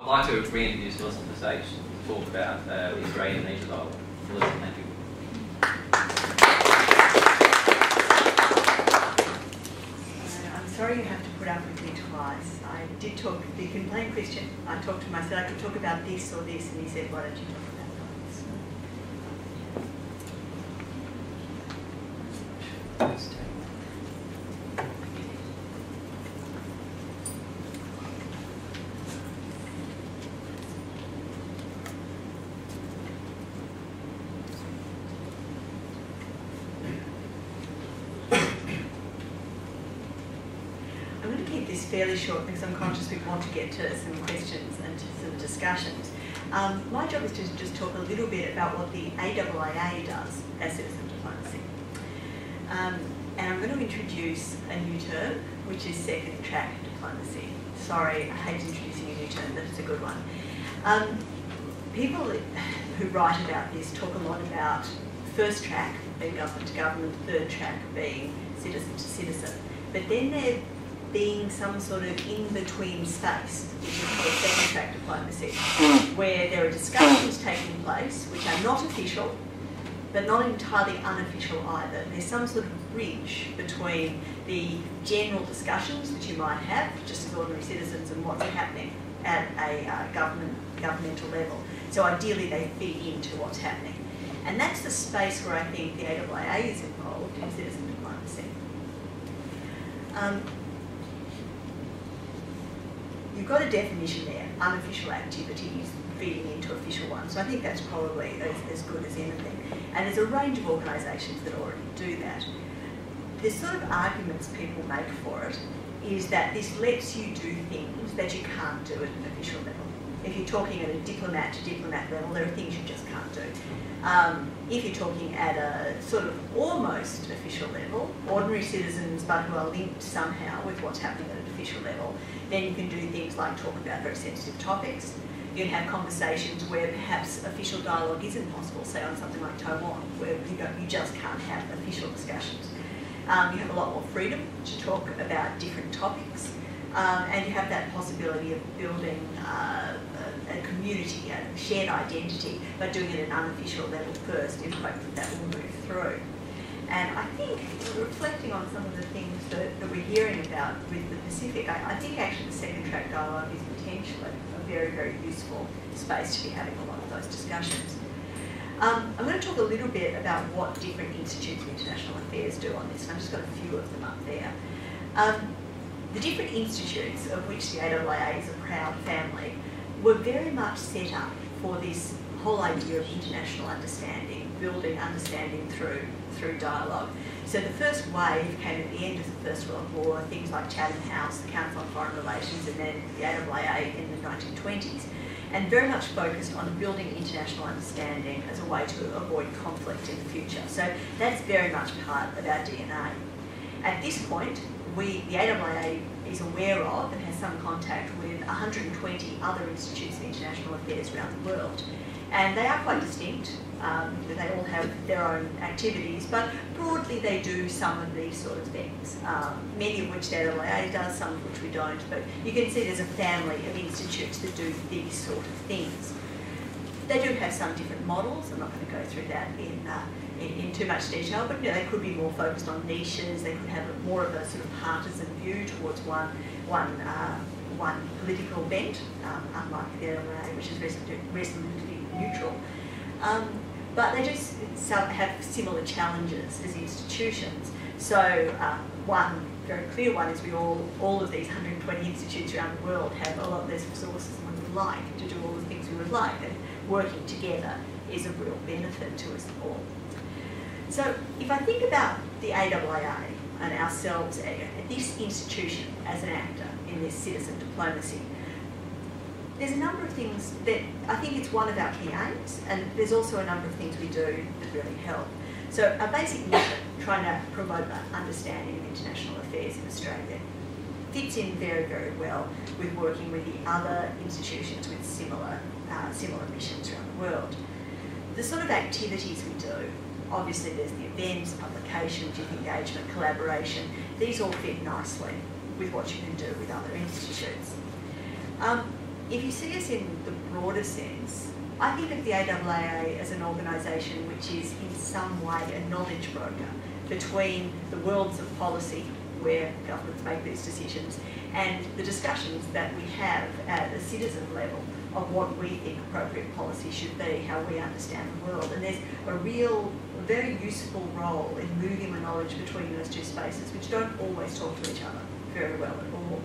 I'd like to reintroduce Melissa to the stage to talk about the Australian-Indonesia dialogue. Melissa, thank you. I'm sorry you have to put up with me twice. I did talk, you can blame Christian. I talked to him, I said I could talk about this or this, and he said, why don't you talk about this? I'm going to keep this fairly short because I'm conscious we want to get to some questions and to some discussions. My job is to just talk a little bit about what the AIIA does as citizen diplomacy. And I'm going to introduce a new term, which is second track diplomacy. Sorry, I hate introducing a new term, but it's a good one. People who write about this talk a lot about first track being government to government, third track being citizen to citizen. But then there being some sort of in-between space, which is called second track diplomacy, where there are discussions taking place which are not official, but not entirely unofficial either. There's some sort of bridge between the general discussions that you might have, just as ordinary citizens, and what's happening at a governmental level. So ideally they feed into what's happening. And that's the space where I think the AIIA is involved in citizen diplomacy. You've got a definition there, unofficial activities feeding into official ones. So I think that's probably as good as anything. And there's a range of organisations that already do that. The sort of arguments people make for it is that this lets you do things that you can't do at an official level. If you're talking at a diplomat to diplomat level, there are things you just can't do. If you're talking at a sort of almost official level, ordinary citizens but who are linked somehow with what's happening at an official level, then you can do things like talk about very sensitive topics. You can have conversations where perhaps official dialogue isn't possible, say on something like Taiwan, where you just can't have official discussions. You have a lot more freedom to talk about different topics, and you have that possibility of building a community, a shared identity, but doing it at an unofficial level first in hope that that will move through. And I think, reflecting on some of the things that we're hearing about with the Pacific, I think actually the second track dialogue is potentially a very, very useful space to be having a lot of those discussions. I'm going to talk a little bit about what different institutes of international affairs do on this, and I've just got a few of them up there. The different institutes, of which the AIIA is a proud family, were very much set up for this whole idea of international understanding, building understanding through dialogue. So the first wave came at the end of the First World War, things like Chatham House, the Council on Foreign Relations, and then the AIIA in the 1920s, and very much focused on building international understanding as a way to avoid conflict in the future. So that's very much part of our DNA. At this point, the AIIA is aware of and has some contact with 120 other institutes of international affairs around the world. And they are quite distinct. They all have their own activities, but broadly they do some of these sort of things. Many of which the AIIA does, some of which we don't, but you can see there's a family of institutes that do these sort of things. They do have some different models. I'm not going to go through that in too much detail, but you know, they could be more focused on niches. They could have more of a sort of partisan view towards one political bent, unlike the AIIA, which is resolutely neutral. But they just have similar challenges as institutions. So one very clear one is all of these 120 institutes around the world have a lot less resources than we would like to do all the things we would like, and working together is a real benefit to us all. So if I think about the AIIA and ourselves, this institution as an actor in this citizen diplomacy, there's a number of things that I think it's one of our key aims, and there's also a number of things we do that really help. So our basic mission, trying to promote an understanding of international affairs in Australia, fits in very, very well with working with the other institutions with similar missions around the world. The sort of activities we do, obviously there's the events, publications, youth engagement, collaboration, these all fit nicely with what you can do with other institutes. if you see us in the broader sense, I think of the AAAA as an organisation which is in some way a knowledge broker between the worlds of policy, where governments make these decisions, and the discussions that we have at a citizen level of what we think appropriate policy should be, how we understand the world. And there's a real, very useful role in moving the knowledge between those two spaces, which don't always talk to each other very well at all.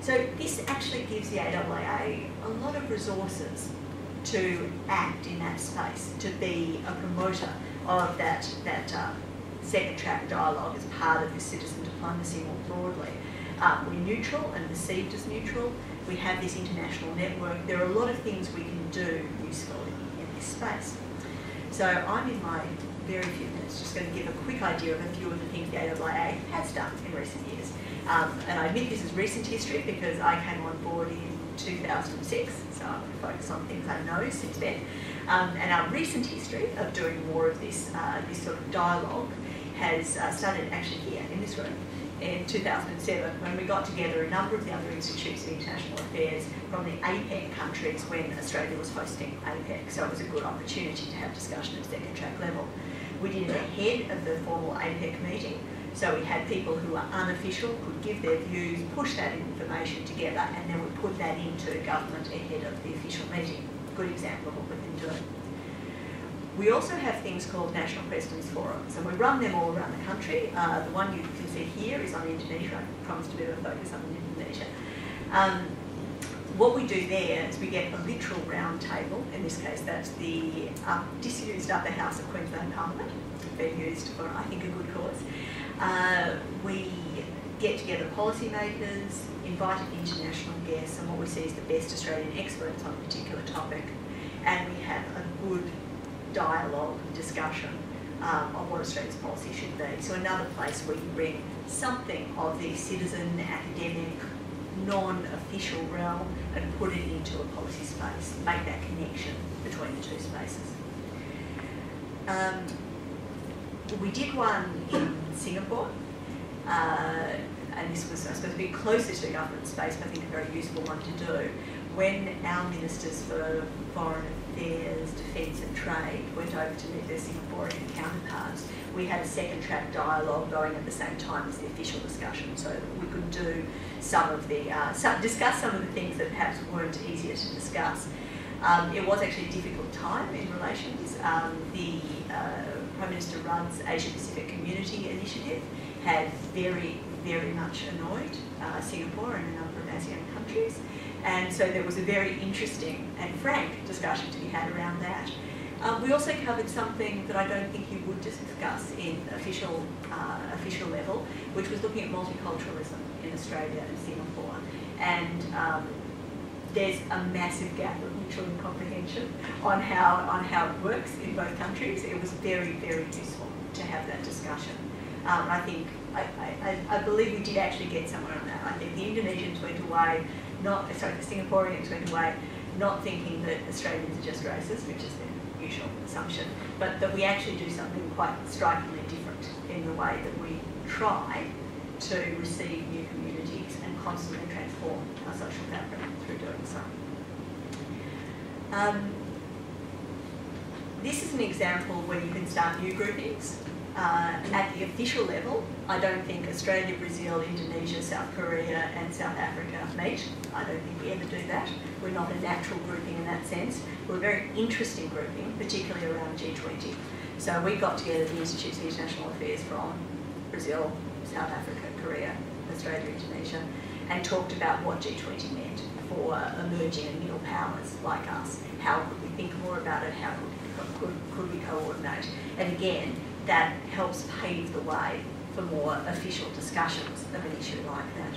So this actually gives the AAA a lot of resources to act in that space, to be a promoter of that second track dialogue as part of this citizen diplomacy more broadly. We're neutral and perceived as neutral. We have this international network. There are a lot of things we can do usefully in this space. So I'm in my very few minutes just going to give a quick idea of a few of the things the AAA has done in recent years. And I admit this is recent history because I came on board in 2006, so I'm going to focus on things I know since then. And our recent history of doing more of this, this sort of dialogue has started actually here in this room in 2007 when we got together a number of the other institutes of international affairs from the APEC countries when Australia was hosting APEC. So it was a good opportunity to have discussion at second track level. We did it ahead of the formal APEC meeting. So we had people who were unofficial, could give their views, push that information together, and then we put that into government ahead of the official meeting. Good example of what we've been doing. We also have things called National Presidents Forums, and we run them all around the country. The one you can see here is on Indonesia. I promised a bit of a focus on Indonesia. What we do there is we get a literal round table. In this case, that's the disused upper house of Queensland Parliament, being used for, I think, a good cause. We get together policymakers, invited international guests, and what we see is the best Australian experts on a particular topic, and we have a good dialogue, discussion of what Australia's policy should be. So another place where you bring something of the citizen, academic, non-official realm and put it into a policy space, make that connection between the two spaces. We did one in Singapore, and this was, I suppose, a bit closer to the government space, but I think a very useful one to do. When our ministers for foreign affairs, defence and trade went over to meet their Singaporean counterparts, we had a second track dialogue going at the same time as the official discussion, so that we could do some of the, discuss some of the things that perhaps weren't easier to discuss. It was actually a difficult time in relations. The Prime Minister Rudd's Asia Pacific Community Initiative had very, very much annoyed Singapore and a number of ASEAN countries. And so there was a very interesting and frank discussion to be had around that. We also covered something that I don't think you would discuss in official level, which was looking at multiculturalism in Australia and Singapore. And there's a massive gap of mutual comprehension on how it works in both countries. It was very, very useful to have that discussion. I believe we did actually get somewhere on that. I think the Indonesians went away, the Singaporeans went away, not thinking that Australians are just racist, which is their usual assumption, but that we actually do something quite strikingly different in the way that we try to receive new communities and constantly transform our social fabric through doing so. This is an example where you can start new groupings. At the official level, I don't think Australia, Brazil, Indonesia, South Korea and South Africa meet. I don't think we ever do that. We're not a natural grouping in that sense. We're a very interesting grouping, particularly around G20. So we got together the Institutes of International Affairs from Brazil, South Africa, Korea, Australia, Indonesia, and talked about what G20 meant for emerging and middle powers like us. How could we think more about it? How could we coordinate? And again, that helps pave the way for more official discussions of an issue like that.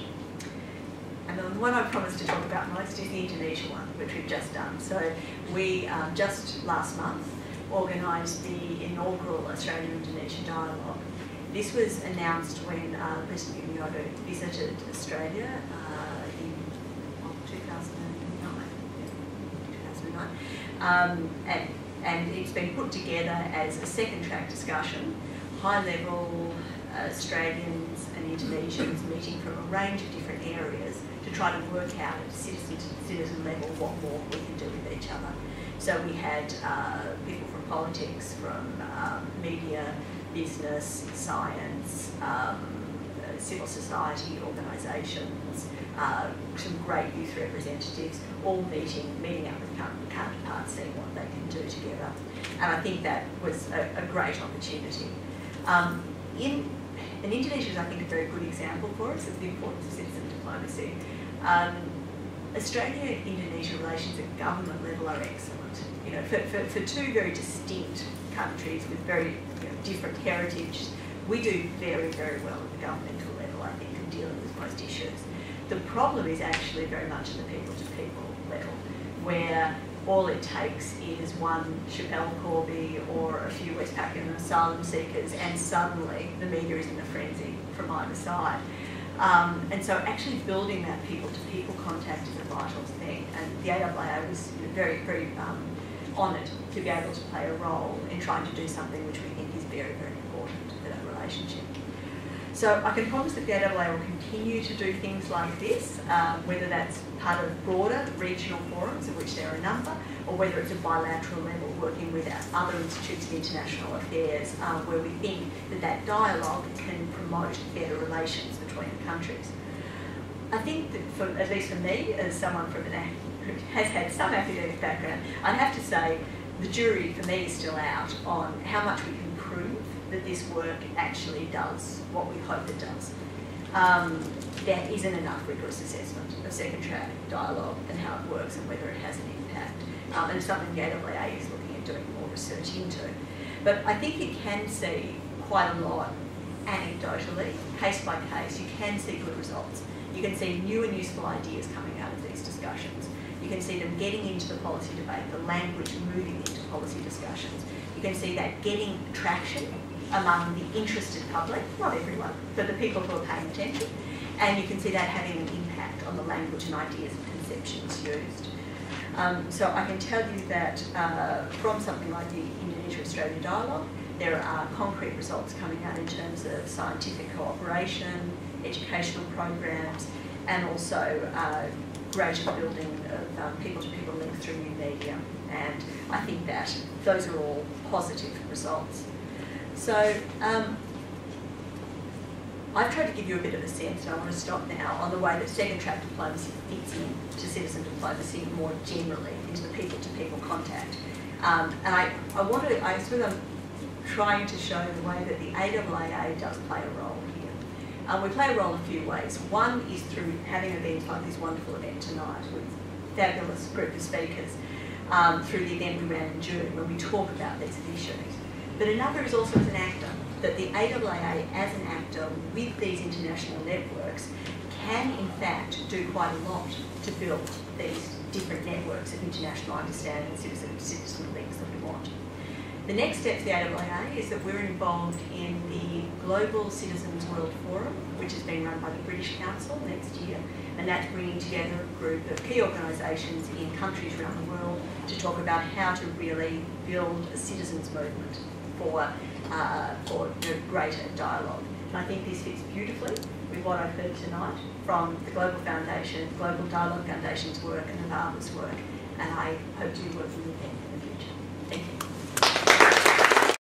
And the one I promised to talk about most is the Indonesia one, which we've just done. So we just last month organised the inaugural Australia-Indonesia dialogue. This was announced when President Widodo visited Australia in 2009. And it's been put together as a second track discussion, high level Australians and Indonesians meeting from a range of different areas to try to work out at citizen level what more we can do with each other. So we had people from politics, from media, business, science, civil society organisations, some great youth representatives, all meeting up with counterparts, seeing what they can do together. And I think that was a great opportunity. And Indonesia is, I think, a very good example for us of the importance of citizen diplomacy. Australia-Indonesia relations at government level are excellent. You know, for two very distinct countries with very different heritage, we do very, very well at the governmental level, I think, in dealing with most issues. The problem is actually very much at the people-to-people level, where all it takes is one Chappelle Corby or a few West Papuan asylum seekers, and suddenly the media is in a frenzy from either side. And so actually building that people-to-people contact is a vital thing, and the AIIA was very, very honoured to be able to play a role in trying to do something which we think is very, very important for that relationship. So I can promise that the AIIA will continue to do things like this, whether that's part of broader regional forums, of which there are a number, or whether it's a bilateral level working with our other institutes of international affairs, where we think that that dialogue can promote better relations between the countries. I think that, at least for me, as someone who has had some academic background, I'd have to say the jury for me is still out on how much we can prove that this work actually does what we hope it does. There isn't enough rigorous assessment of second track dialogue and how it works and whether it has an impact. And it's something the AIIA is looking at doing more research into. But I think you can see quite a lot anecdotally, case by case. You can see good results. You can see new and useful ideas coming out of these discussions. You can see them getting into the policy debate, the language moving into policy discussions. You can see that getting traction among the interested public, not everyone, but the people who are paying attention. And you can see that having an impact on the language and ideas and conceptions used. So I can tell you that from something like the Indonesia-Australia dialogue, there are concrete results coming out in terms of scientific cooperation, educational programs, and also greater building of people-to-people links through new media. And I think that those are all positive results. So I've tried to give you a bit of a sense, and I want to stop now, on the way that second track diplomacy fits into citizen diplomacy more generally, into the people-to-people contact. And I suppose I'm trying to show the way that the AIIA does play a role here. We play a role in a few ways. One is through having events like this wonderful event tonight with a fabulous group of speakers, through the event we ran in June when we talk about these issues. But another is also as an actor, that the AIIA as an actor with these international networks can in fact do quite a lot to build these different networks of international understanding and citizen links that we want. The next step for the AIIA is that we're involved in the Global Citizens World Forum, which is being run by the British Council next year, and that's bringing together a group of key organisations in countries around the world to talk about how to really build a citizens' movement for greater dialogue. And I think this fits beautifully with what I've heard tonight from the Global Foundation, Global Dialogue Foundation's work and the Barbara's work, and I hope to be working with them